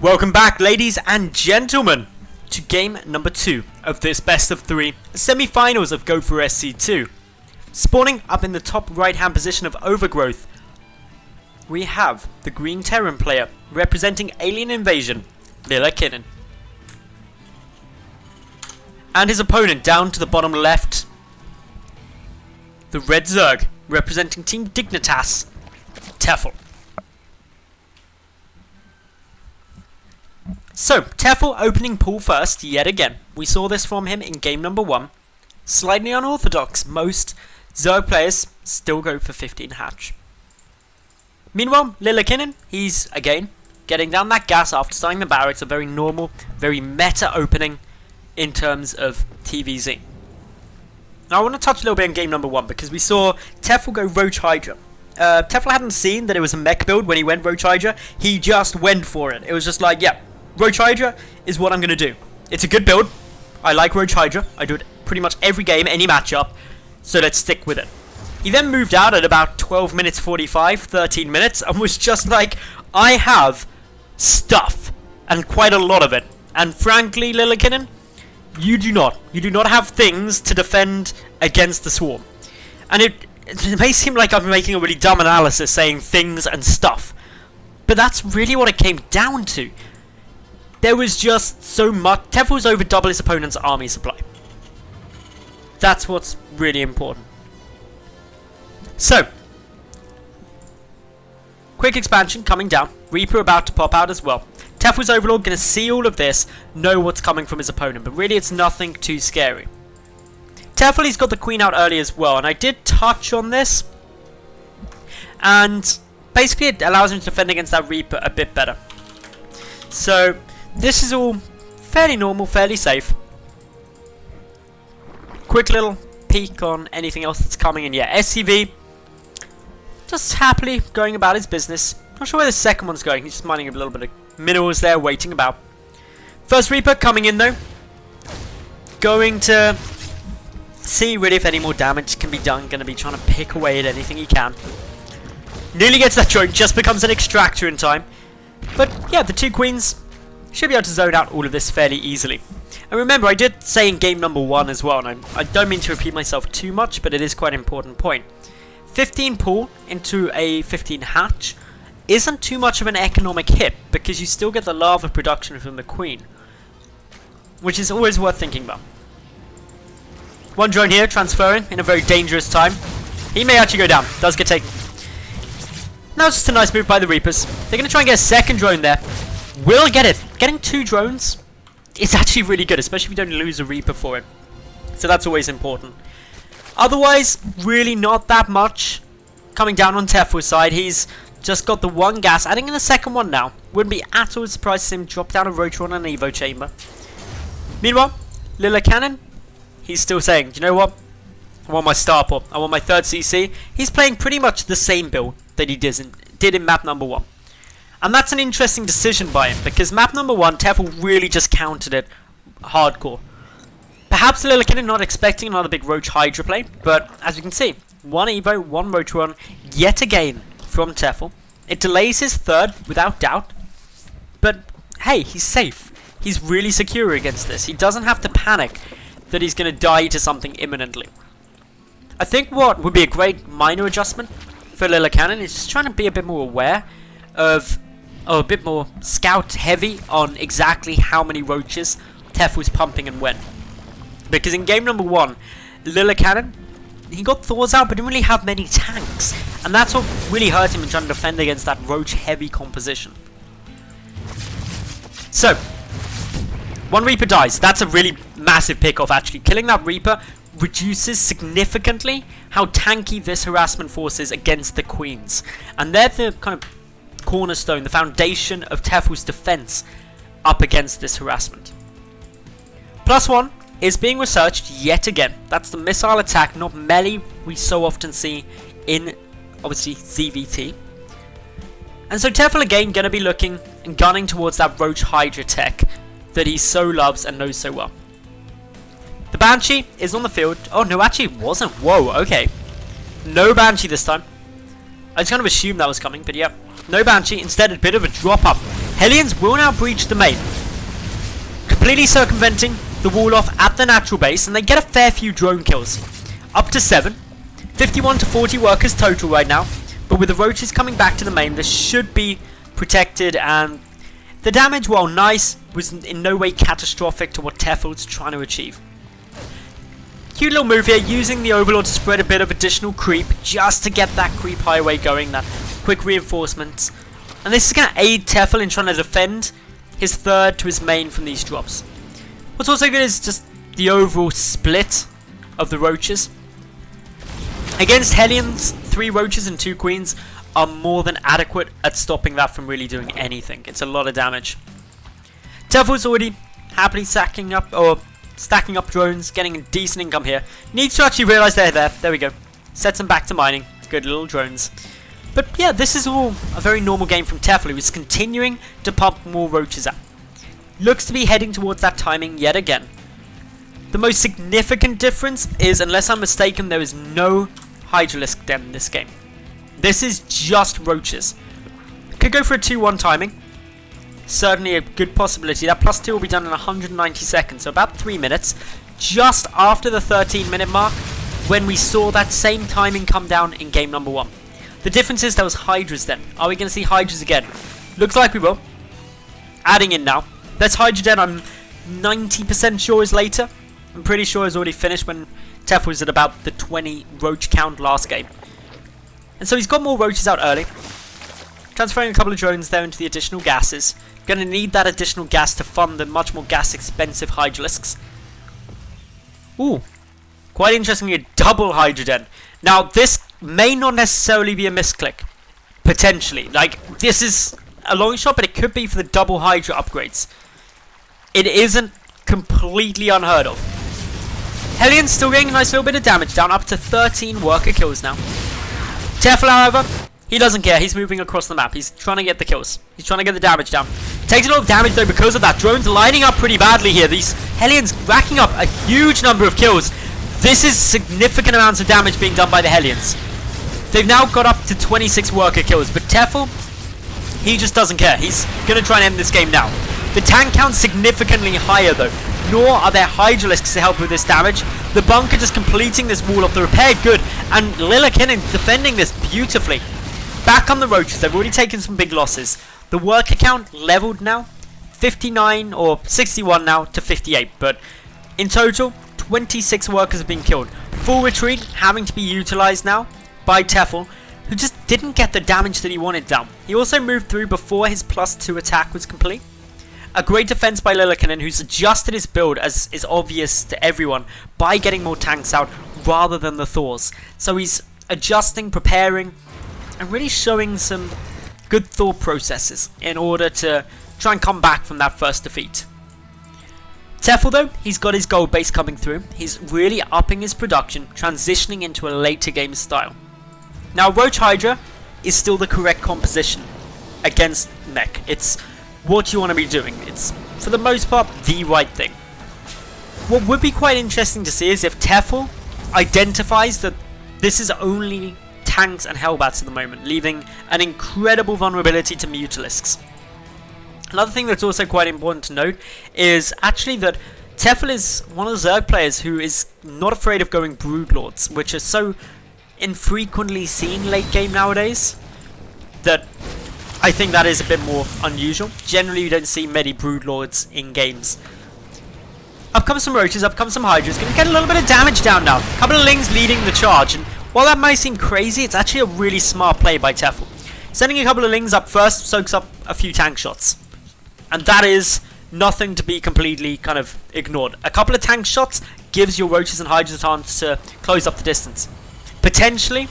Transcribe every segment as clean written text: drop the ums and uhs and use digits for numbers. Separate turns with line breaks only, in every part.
Welcome back, ladies and gentlemen, to game number 2 of this best of 3 semi-finals of Go for SC2. Spawning up in the top right hand position of Overgrowth, we have the Green Terran player representing Alien Invasion, Lillekanin. And his opponent down to the bottom left, the Red Zerg representing Team Dignitas, Tefel. So, Tefel opening pool first, yet again. We saw this from him in game number 1. Slightly unorthodox. Most Zerg players still go for 15 hatch. Meanwhile, Lillekanin, he's, again, getting down that gas after starting the barracks. A very normal, very meta opening in terms of TvZ. Now, I want to touch a little bit on game number 1, because we saw Tefel go Roach Hydra. Tefel hadn't seen that it was a mech build when he went Roach Hydra. He just went for it. It was just like, yeah, Roach Hydra is what I'm going to do. It's a good build. I like Roach Hydra. I do it pretty much every game, any matchup. So let's stick with it. He then moved out at about 12 minutes 45, 13 minutes, and was just like, I have stuff, and quite a lot of it. And frankly, Lillekanin, you do not. You do not have things to defend against the swarm. And it may seem like I'm making a really dumb analysis saying things and stuff. But that's really what it came down to. There was just so much. Tefel was over double his opponent's army supply. That's what's really important. So, quick expansion coming down. Reaper about to pop out as well. Tefel's Overlord going to see all of this, know what's coming from his opponent, but really it's nothing too scary. Tefel, he's got the Queen out early as well, and I did touch on this. And basically it allows him to defend against that Reaper a bit better. So, this is all fairly normal, fairly safe. Quick little peek on anything else that's coming in. Yeah, SCV, just happily going about his business. Not sure where the second one's going. He's just mining a little bit of minerals there, waiting about. First Reaper coming in though. Going to see really if any more damage can be done. Going to be trying to pick away at anything he can. Nearly gets that joint, just becomes an extractor in time. But yeah, the two queens should be able to zone out all of this fairly easily. And remember, I did say in game number 1 as well, and I don't mean to repeat myself too much, but it is quite an important point. 15 pool into a 15 hatch isn't too much of an economic hit, because you still get the lava production from the queen, which is always worth thinking about. One drone here, transferring in a very dangerous time. He may actually go down, does get taken. Now it's just a nice move by the Reapers. They're going to try and get a second drone there. Will get it. Getting 2 drones is actually really good, especially if you don't lose a Reaper for it. So that's always important. Otherwise, really not that much coming down on Tefel's side. He's just got the 1 gas, adding in the second one now. Wouldn't be at all surprised to see him drop down a Rotron and an Evo chamber. Meanwhile, Lillekanin, he's still saying, you know what? I want my star pop. I want my 3rd CC. He's playing pretty much the same build that he did in map number 1. And that's an interesting decision by him, because map number 1, Tefel really just countered it hardcore. Perhaps Lillekanin not expecting another big Roach Hydra play, but as you can see, 1 Evo, 1 Rotron, yet again from Tefel. It delays his 3rd, without doubt, but hey, he's safe. He's really secure against this. He doesn't have to panic that he's going to die to something imminently. I think what would be a great minor adjustment for Lillekanin is just trying to be a bit more aware of, or a bit more scout heavy on exactly how many roaches Tef was pumping and when. Because in game number 1, Lillekanin, he got Thors out but didn't really have many tanks, and that's what really hurt him in trying to defend against that roach heavy composition. So, 1 Reaper dies. That's a really massive pick-off actually. Killing that Reaper reduces significantly how tanky this harassment force is against the queens. And they're the kind of cornerstone, the foundation of Tefel's defense up against this harassment. +1 is being researched yet again. That's the missile attack, not melee, we so often see in, obviously, ZVT. And so Tefel again going to be looking and gunning towards that Roach Hydra tech that he so loves and knows so well. The Banshee is on the field. Oh, no, actually it wasn't. Whoa, okay. No Banshee this time. I just kind of assumed that was coming, but yeah. No Banshee. Instead, a bit of a drop-up Hellions will now breach the main, completely circumventing the wall off at the natural base, and they get a fair few drone kills. Up to 7. 51 to 40 workers total right now, but with the roaches coming back to the main, this should be protected, and the damage, while nice, was in no way catastrophic to what Tefel's trying to achieve. Cute little move here, using the Overlord to spread a bit of additional creep, just to get that creep highway going, that quick reinforcements. And this is going to aid Tefel in trying to defend his third to his main from these drops. What's also good is just the overall split of the roaches. Against Hellions, 3 roaches and 2 queens are more than adequate at stopping that from really doing anything. It's a lot of damage. Tefel's already happily stacking up drones, getting a decent income here. Needs to actually realise they're there. There we go. Sets them back to mining. Good little drones. But yeah, this is all a very normal game from Tefel, who is continuing to pump more roaches out. Looks to be heading towards that timing yet again. The most significant difference is, unless I'm mistaken, there is no Hydralisk Den in this game. This is just roaches. Could go for a 2-1 timing. Certainly a good possibility. That +2 will be done in 190 seconds, so about 3 minutes. Just after the 13-minute mark, when we saw that same timing come down in game number 1. The difference is there was Hydras then. Are we going to see Hydras again? Looks like we will. Adding in now. That's Hydra Den, I'm 90% sure is later. I'm pretty sure it's already finished when Tefel was at about the 20 roach count last game. And so he's got more roaches out early. Transferring a couple of drones there into the additional gases. Going to need that additional gas to fund the much more gas expensive Hydralisks. Ooh. Quite interestingly, a double Hydra Den. Now this may not necessarily be a misclick. Potentially. Like, this is a long shot, but it could be for the double Hydra upgrades. It isn't completely unheard of. Hellions still getting a nice little bit of damage down, up to 13 worker kills now. Tefel, however, he doesn't care. He's moving across the map. He's trying to get the kills. He's trying to get the damage down. Takes a lot of damage though because of that. Drones lining up pretty badly here. These Hellions racking up a huge number of kills. This is significant amounts of damage being done by the Hellions. They've now got up to 26 worker kills, but Tefel, he just doesn't care. He's going to try and end this game now. The tank count's significantly higher though, nor are there Hydralisks to help with this damage. The bunker just completing this wall off the repair, good, and Lillekanin defending this beautifully. Back on the roaches, they've already taken some big losses. The worker count leveled now, 59 or 61 now to 58, but in total, 26 workers have been killed. Full retreat having to be utilised now by Tefel, who just didn't get the damage that he wanted down. He also moved through before his +2 attack was complete. A great defense by Lillekanin, who's adjusted his build, as is obvious to everyone, by getting more tanks out rather than the Thors. So he's adjusting, preparing, and really showing some good thought processes in order to try and come back from that first defeat. Tefel though, he's got his gold base coming through. He's really upping his production, transitioning into a later game style. Now Roach Hydra is still the correct composition against mech. It's what you want to be doing. It's, for the most part, the right thing. What would be quite interesting to see is if Tefel identifies that this is only tanks and Hellbats at the moment, leaving an incredible vulnerability to Mutalisks. Another thing that's also quite important to note is actually that Tefel is one of the Zerg players who is not afraid of going Broodlords, which are so infrequently seen late game nowadays that I think that is a bit more unusual. Generally, you don't see many Broodlords in games. Up comes some Roaches, up comes some Hydras. Going to get a little bit of damage down now. A couple of Lings leading the charge. And while that might seem crazy, it's actually a really smart play by Tefel. Sending a couple of Lings up first soaks up a few tank shots. And that is nothing to be completely kind of ignored. A couple of tank shots gives your Roaches and Hydras a chance to close up the distance. Potentially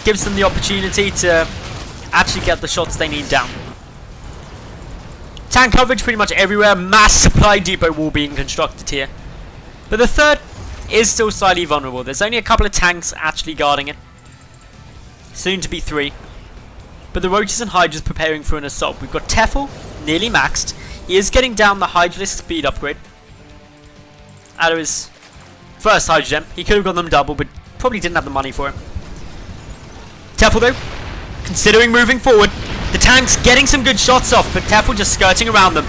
gives them the opportunity to actually get the shots they need down. Tank coverage pretty much everywhere. Mass supply depot wall being constructed here. But the third is still slightly vulnerable. There's only a couple of tanks actually guarding it. Soon to be 3. But the Roaches and Hydras preparing for an assault. We've got Tefel nearly maxed. He is getting down the Hydralisk speed upgrade out of his first Hydra gem. He could have got them double, but probably didn't have the money for it. Tefel though, considering moving forward, The tanks getting some good shots off, but Tefel just skirting around them.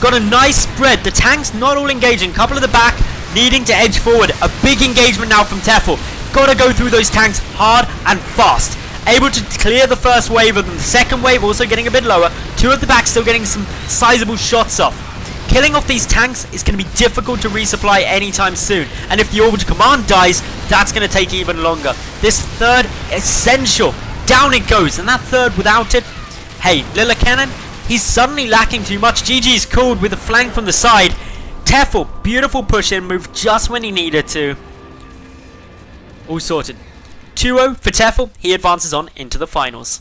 Got a nice spread. The tanks not all engaging. Couple of the back needing to edge forward. A big engagement now from Tefel. Gotta go through those tanks hard and fast. Able to clear the first wave of them. The second wave also getting a bit lower. Two of the back still getting some sizable shots off. Killing off these tanks is going to be difficult to resupply anytime soon. And if the orbital command dies, that's going to take even longer. This third, essential. Down it goes. And that third without it, hey, Lillekanin, he's suddenly lacking too much. GG's called with a flank from the side. Tefel, beautiful push in move just when he needed to. All sorted. 2-0 for Tefel. He advances on into the finals.